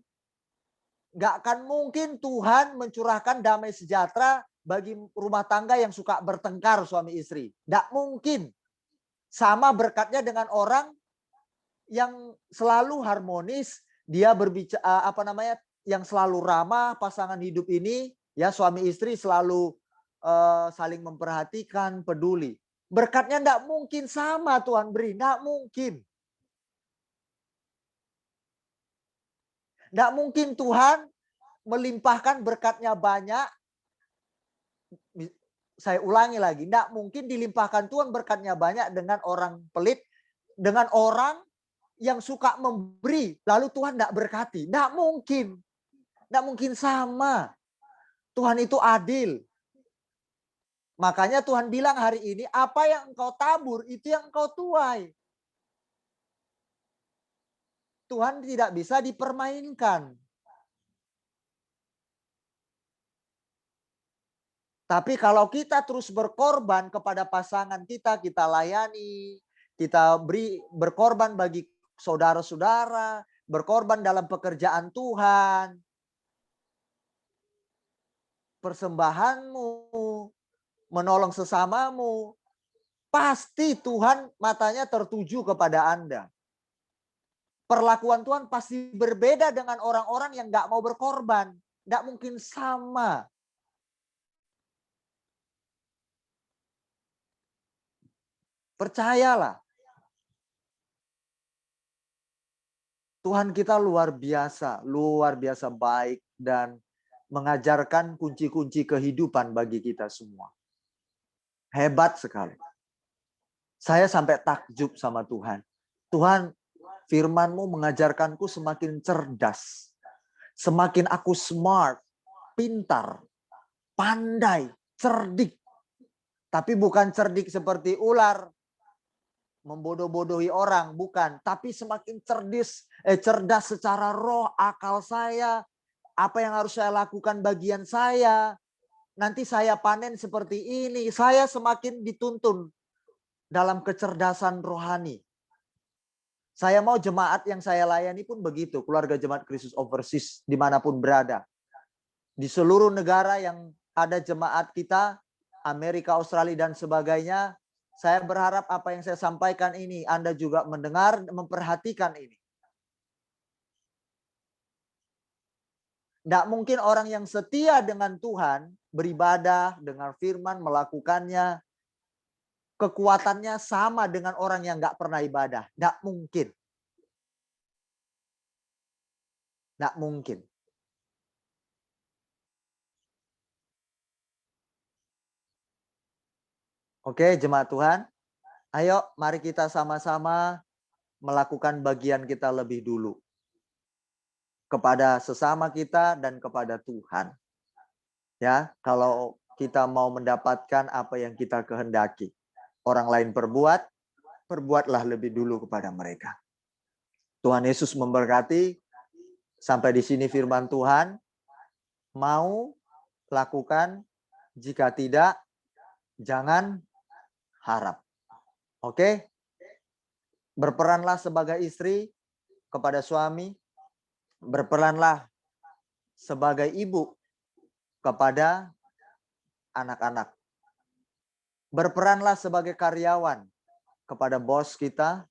Nggak akan mungkin Tuhan mencurahkan damai sejahtera bagi rumah tangga yang suka bertengkar suami istri. Nggak mungkin. Sama berkatnya dengan orang yang selalu harmonis, dia berbicara yang selalu ramah, pasangan hidup ini ya suami istri selalu saling memperhatikan, peduli. Berkatnya tidak mungkin sama Tuhan beri, tidak mungkin. Tidak mungkin Tuhan melimpahkan berkatnya banyak. Saya ulangi lagi, tidak mungkin dilimpahkan Tuhan berkatnya banyak dengan orang pelit, dengan orang yang suka memberi, lalu Tuhan tidak berkati. Tidak mungkin. Tidak mungkin sama. Tuhan itu adil. Makanya Tuhan bilang hari ini, apa yang engkau tabur, itu yang engkau tuai. Tuhan tidak bisa dipermainkan. Tapi kalau kita terus berkorban kepada pasangan kita, kita layani, kita berkorban bagi saudara-saudara, berkorban dalam pekerjaan Tuhan, persembahanmu, menolong sesamamu, pasti Tuhan matanya tertuju kepada Anda. Perlakuan Tuhan pasti berbeda dengan orang-orang yang nggak mau berkorban. Nggak mungkin sama. Percayalah. Tuhan kita luar biasa baik dan mengajarkan kunci-kunci kehidupan bagi kita semua. Hebat sekali. Saya sampai takjub sama Tuhan. Tuhan, firman-Mu mengajarkanku semakin cerdas. Semakin aku smart, pintar, pandai, cerdik. Tapi bukan cerdik seperti ular, membodoh-bodohi orang, bukan. Tapi semakin cerdas secara roh, akal saya, apa yang harus saya lakukan bagian saya. Nanti saya panen seperti ini. Saya semakin dituntun dalam kecerdasan rohani. Saya mau jemaat yang saya layani pun begitu. Keluarga Jemaat Kristus Overseas dimanapun berada. Di seluruh negara yang ada jemaat kita, Amerika, Australia, dan sebagainya. Saya berharap apa yang saya sampaikan ini, Anda juga mendengar, memperhatikan ini. Tidak mungkin orang yang setia dengan Tuhan, beribadah, dengar firman, melakukannya, kekuatannya sama dengan orang yang nggak pernah ibadah. Tidak mungkin. Tidak mungkin. Oke, jemaat Tuhan. Ayo, mari kita sama-sama melakukan bagian kita lebih dulu. Kepada sesama kita dan kepada Tuhan. Ya, kalau kita mau mendapatkan apa yang kita kehendaki. Orang lain perbuat, perbuatlah lebih dulu kepada mereka. Tuhan Yesus memberkati. Sampai di sini firman Tuhan. Mau lakukan, jika tidak, jangan harap. Oke? Berperanlah sebagai istri kepada suami. Berperanlah sebagai ibu kepada anak-anak. Berperanlah sebagai karyawan kepada bos kita.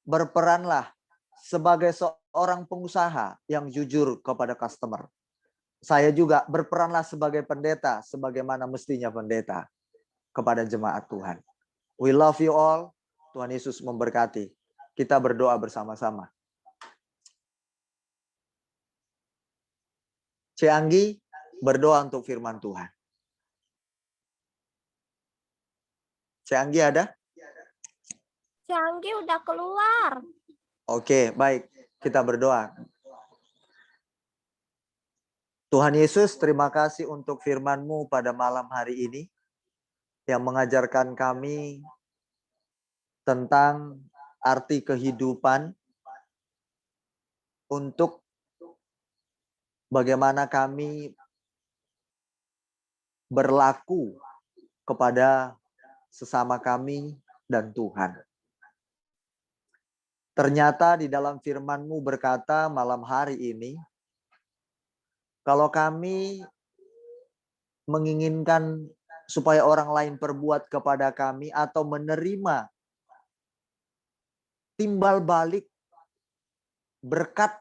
Berperanlah sebagai seorang pengusaha yang jujur kepada customer. Saya juga berperanlah sebagai pendeta, sebagaimana mestinya pendeta kepada jemaat Tuhan. We love you all. Tuhan Yesus memberkati. Kita berdoa bersama-sama. Cianggi berdoa untuk firman Tuhan. Cianggi ada? Cianggi udah keluar. Oke, baik. Kita berdoa. Tuhan Yesus, terima kasih untuk firman-Mu pada malam hari ini yang mengajarkan kami tentang arti kehidupan untuk bagaimana kami berlaku kepada sesama kami dan Tuhan. Ternyata di dalam firman-Mu berkata malam hari ini, kalau kami menginginkan supaya orang lain berbuat kepada kami atau menerima timbal balik berkat,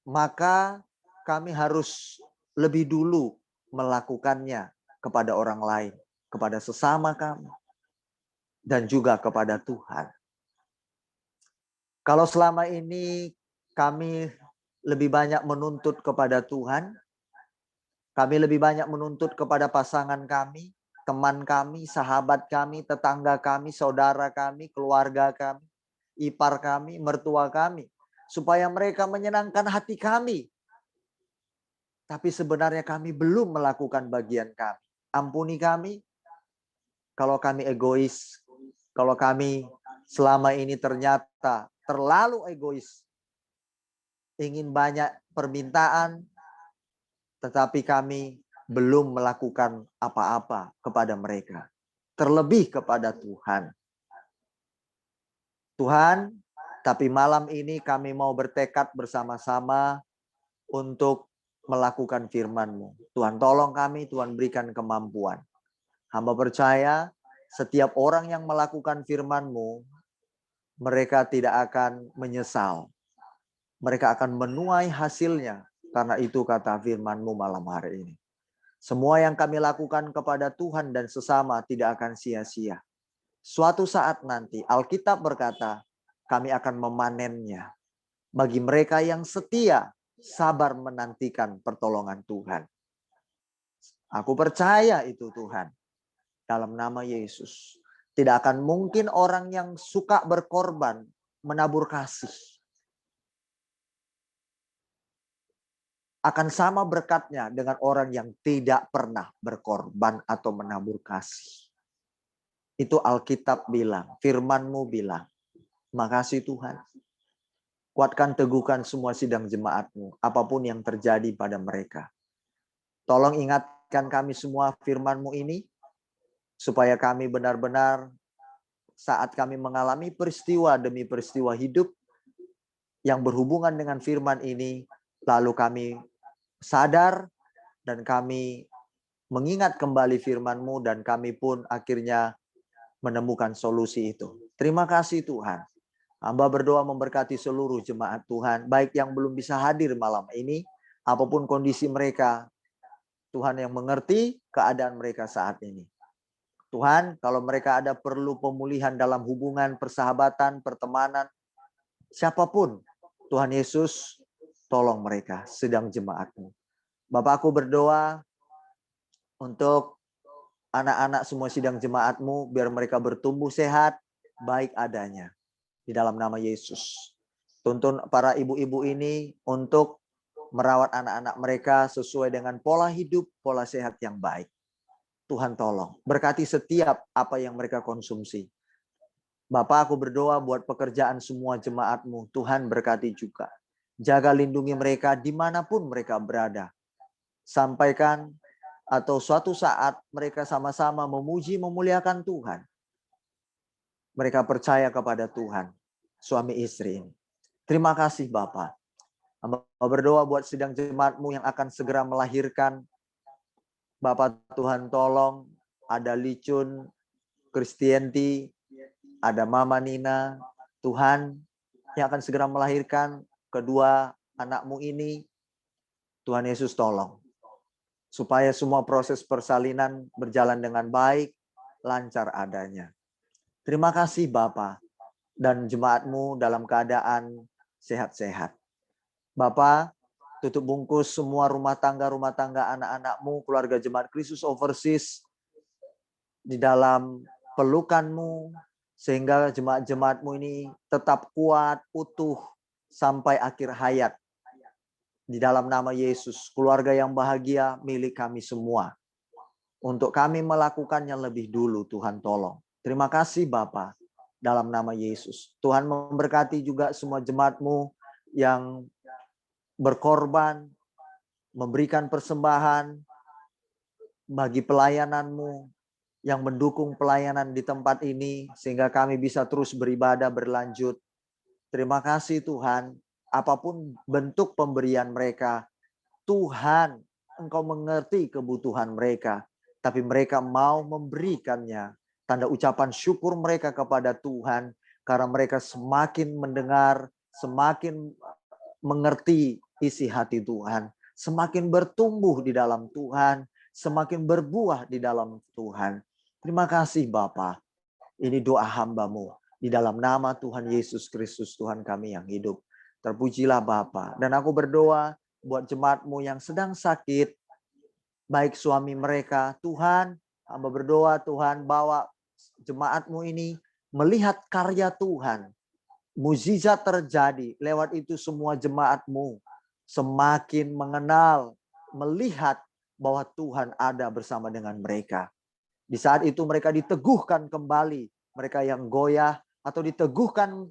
maka kami harus lebih dulu melakukannya kepada orang lain. kepada sesama kami, dan juga kepada Tuhan. Kalau selama ini kami lebih banyak menuntut kepada Tuhan, kami lebih banyak menuntut kepada pasangan kami, teman kami, sahabat kami, tetangga kami, saudara kami, keluarga kami, ipar kami, mertua kami, supaya mereka menyenangkan hati kami. Tapi sebenarnya kami belum melakukan bagian kami. Ampuni kami kalau kami egois, kalau kami selama ini ternyata terlalu egois, ingin banyak permintaan, tetapi kami belum melakukan apa-apa kepada mereka. Terlebih kepada Tuhan. Tuhan, tapi malam ini kami mau bertekad bersama-sama untuk melakukan firman-Mu. Tuhan tolong kami, Tuhan berikan kemampuan. Hamba percaya setiap orang yang melakukan firman-Mu, mereka tidak akan menyesal. Mereka akan menuai hasilnya. Karena itu kata firman-Mu malam hari ini. Semua yang kami lakukan kepada Tuhan dan sesama tidak akan sia-sia. Suatu saat nanti Alkitab berkata, kami akan memanennya. Bagi mereka yang setia, sabar menantikan pertolongan Tuhan. Aku percaya itu Tuhan. Dalam nama Yesus. Tidak akan mungkin orang yang suka berkorban menabur kasih. Akan sama berkatnya dengan orang yang tidak pernah berkorban atau menabur kasih. Itu Alkitab bilang, firman-Mu bilang. Makasih Tuhan. Kuatkan, teguhkan semua sidang jemaat-Mu, apapun yang terjadi pada mereka. Tolong ingatkan kami semua firman-Mu ini, supaya kami benar-benar saat kami mengalami peristiwa demi peristiwa hidup yang berhubungan dengan firman ini, lalu kami sadar dan kami mengingat kembali firman-Mu dan kami pun akhirnya menemukan solusi itu. Terima kasih Tuhan. Hamba berdoa memberkati seluruh jemaat Tuhan, baik yang belum bisa hadir malam ini, apapun kondisi mereka, Tuhan yang mengerti keadaan mereka saat ini. Tuhan, kalau mereka ada perlu pemulihan dalam hubungan, persahabatan, pertemanan, siapapun, Tuhan Yesus, tolong mereka, sedang jemaat-Mu. Bapak, aku berdoa untuk anak-anak semua sidang jemaat-Mu, biar mereka bertumbuh sehat, baik adanya. Di dalam nama Yesus. Tuntun para ibu-ibu ini untuk merawat anak-anak mereka sesuai dengan pola hidup, pola sehat yang baik. Tuhan tolong. Berkati setiap apa yang mereka konsumsi. Bapak, aku berdoa buat pekerjaan semua jemaat-Mu. Tuhan berkati juga. Jaga lindungi mereka dimanapun mereka berada. Sampaikan atau suatu saat mereka sama-sama memuji, memuliakan Tuhan. Mereka percaya kepada Tuhan, suami istri ini. Terima kasih Bapak. Hamba berdoa buat sidang jemaat-Mu yang akan segera melahirkan. Bapak Tuhan tolong, ada Licun, Kristianti, ada Mama Nina, Tuhan yang akan segera melahirkan kedua anak-Mu ini. Tuhan Yesus tolong. Supaya semua proses persalinan berjalan dengan baik, lancar adanya. Terima kasih Bapa dan jemaat-Mu dalam keadaan sehat-sehat. Bapa, tutup bungkus semua rumah tangga anak-anak-Mu, keluarga jemaat Kristus Overseas di dalam pelukan-Mu, sehingga jemaat-jemaat-Mu ini tetap kuat, utuh sampai akhir hayat. Di dalam nama Yesus, keluarga yang bahagia milik kami semua. Untuk kami melakukannya lebih dulu, Tuhan tolong. Terima kasih Bapa, dalam nama Yesus. Tuhan memberkati juga semua jemaat-Mu yang berkorban, memberikan persembahan bagi pelayanan-Mu, yang mendukung pelayanan di tempat ini, sehingga kami bisa terus beribadah berlanjut. Terima kasih Tuhan, apapun bentuk pemberian mereka, Tuhan, Engkau mengerti kebutuhan mereka, tapi mereka mau memberikannya. Tanda ucapan syukur mereka kepada Tuhan, karena mereka semakin mendengar, semakin mengerti isi hati Tuhan, semakin bertumbuh di dalam Tuhan, semakin berbuah di dalam Tuhan. Terima kasih Bapa. Ini doa hamba-Mu. Di dalam nama Tuhan Yesus Kristus, Tuhan kami yang hidup. Terpujilah Bapa. Dan aku berdoa buat jemaat-Mu yang sedang sakit, baik suami mereka. Tuhan, hamba berdoa Tuhan, bawa jemaat-Mu ini melihat karya Tuhan. Mukjizat terjadi. Lewat itu semua jemaat-Mu semakin mengenal, melihat bahwa Tuhan ada bersama dengan mereka. Di saat itu mereka diteguhkan kembali. Mereka yang goyah atau diteguhkan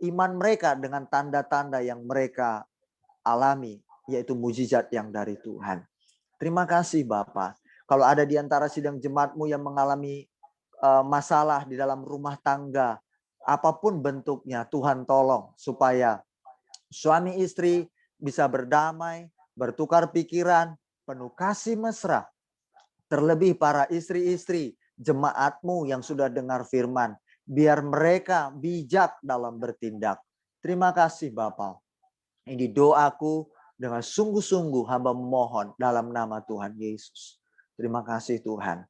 iman mereka dengan tanda-tanda yang mereka alami. Yaitu mukjizat yang dari Tuhan. Terima kasih Bapak. Kalau ada di antara sidang jemaat-Mu yang mengalami masalah di dalam rumah tangga, apapun bentuknya, Tuhan tolong supaya suami istri bisa berdamai, bertukar pikiran, penuh kasih mesra. Terlebih para istri-istri jemaat-Mu yang sudah dengar firman, biar mereka bijak dalam bertindak. Terima kasih Bapak. Ini doaku dengan sungguh-sungguh hamba memohon dalam nama Tuhan Yesus. Terima kasih Tuhan.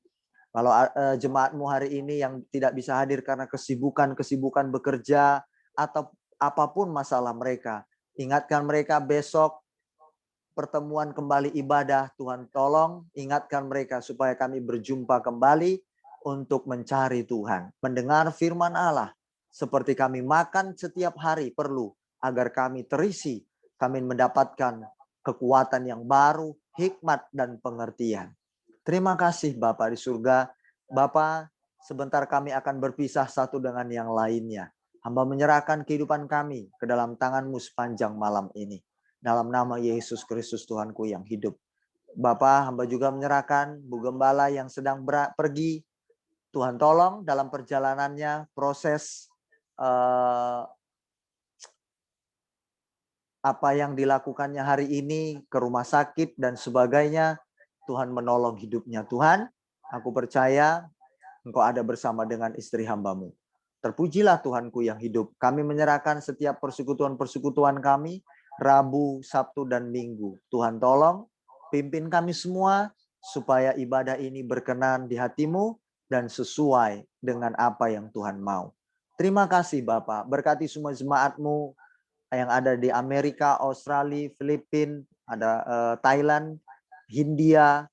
Kalau jemaat-Mu hari ini yang tidak bisa hadir karena kesibukan bekerja atau apapun masalah mereka, ingatkan mereka besok pertemuan kembali ibadah. Tuhan tolong ingatkan mereka supaya kami berjumpa kembali untuk mencari Tuhan. Mendengar firman Allah. Seperti kami makan setiap hari perlu agar kami terisi. Kami mendapatkan kekuatan yang baru, hikmat dan pengertian. Terima kasih Bapa di surga. Bapa, sebentar kami akan berpisah satu dengan yang lainnya. Hamba menyerahkan kehidupan kami ke dalam tangan-Mu sepanjang malam ini. Dalam nama Yesus Kristus Tuhanku yang hidup. Bapa, hamba juga menyerahkan Bu Gembala yang sedang pergi. Tuhan tolong dalam perjalanannya, proses apa yang dilakukannya hari ini ke rumah sakit dan sebagainya. Tuhan menolong hidupnya. Tuhan, aku percaya Engkau ada bersama dengan istri hamba-Mu. Terpujilah Tuhanku yang hidup. Kami menyerahkan setiap persekutuan-persekutuan kami, Rabu, Sabtu, dan Minggu. Tuhan tolong, pimpin kami semua, supaya ibadah ini berkenan di hati-Mu, dan sesuai dengan apa yang Tuhan mau. Terima kasih Bapak. Berkati semua jemaat-Mu yang ada di Amerika, Australia, Filipina, ada Thailand, Hindia,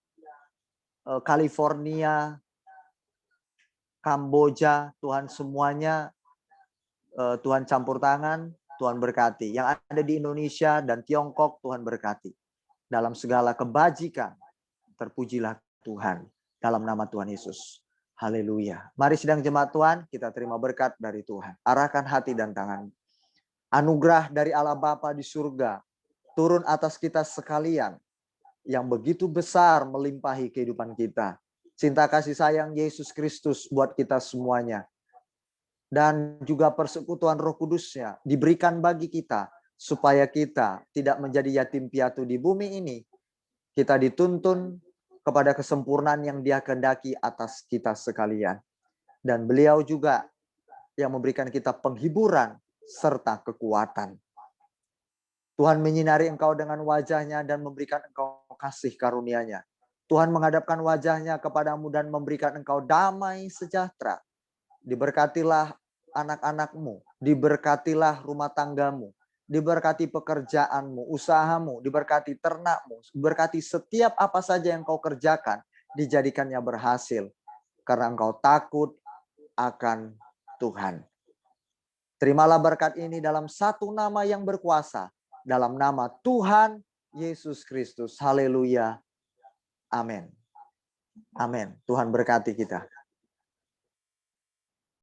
California, Kamboja. Tuhan semuanya, Tuhan campur tangan, Tuhan berkati. Yang ada di Indonesia dan Tiongkok, Tuhan berkati. Dalam segala kebajikan, terpujilah Tuhan. Dalam nama Tuhan Yesus. Haleluya. Mari sidang jemaat Tuhan, kita terima berkat dari Tuhan. Arahkan hati dan tangan. Anugerah dari Allah Bapa di surga turun atas kita sekalian yang begitu besar melimpahi kehidupan kita. Cinta kasih sayang Yesus Kristus buat kita semuanya. Dan juga persekutuan Roh Kudusnya diberikan bagi kita supaya kita tidak menjadi yatim piatu di bumi ini. Kita dituntun kepada kesempurnaan yang Dia kehendaki atas kita sekalian. Dan Beliau juga yang memberikan kita penghiburan serta kekuatan. Tuhan menyinari engkau dengan wajah-Nya dan memberikan engkau kasih karunia-Nya. Tuhan menghadapkan wajah-Nya kepadamu dan memberikan engkau damai sejahtera. Diberkatilah anak-anakmu, diberkatilah rumah tanggamu, diberkati pekerjaanmu, usahamu, diberkati ternakmu, diberkati setiap apa saja yang kau kerjakan, dijadikannya berhasil. Karena engkau takut akan Tuhan. Terimalah berkat ini dalam satu nama yang berkuasa. Dalam nama Tuhan Yesus Kristus. Haleluya. Amin. Amin. Tuhan berkati kita.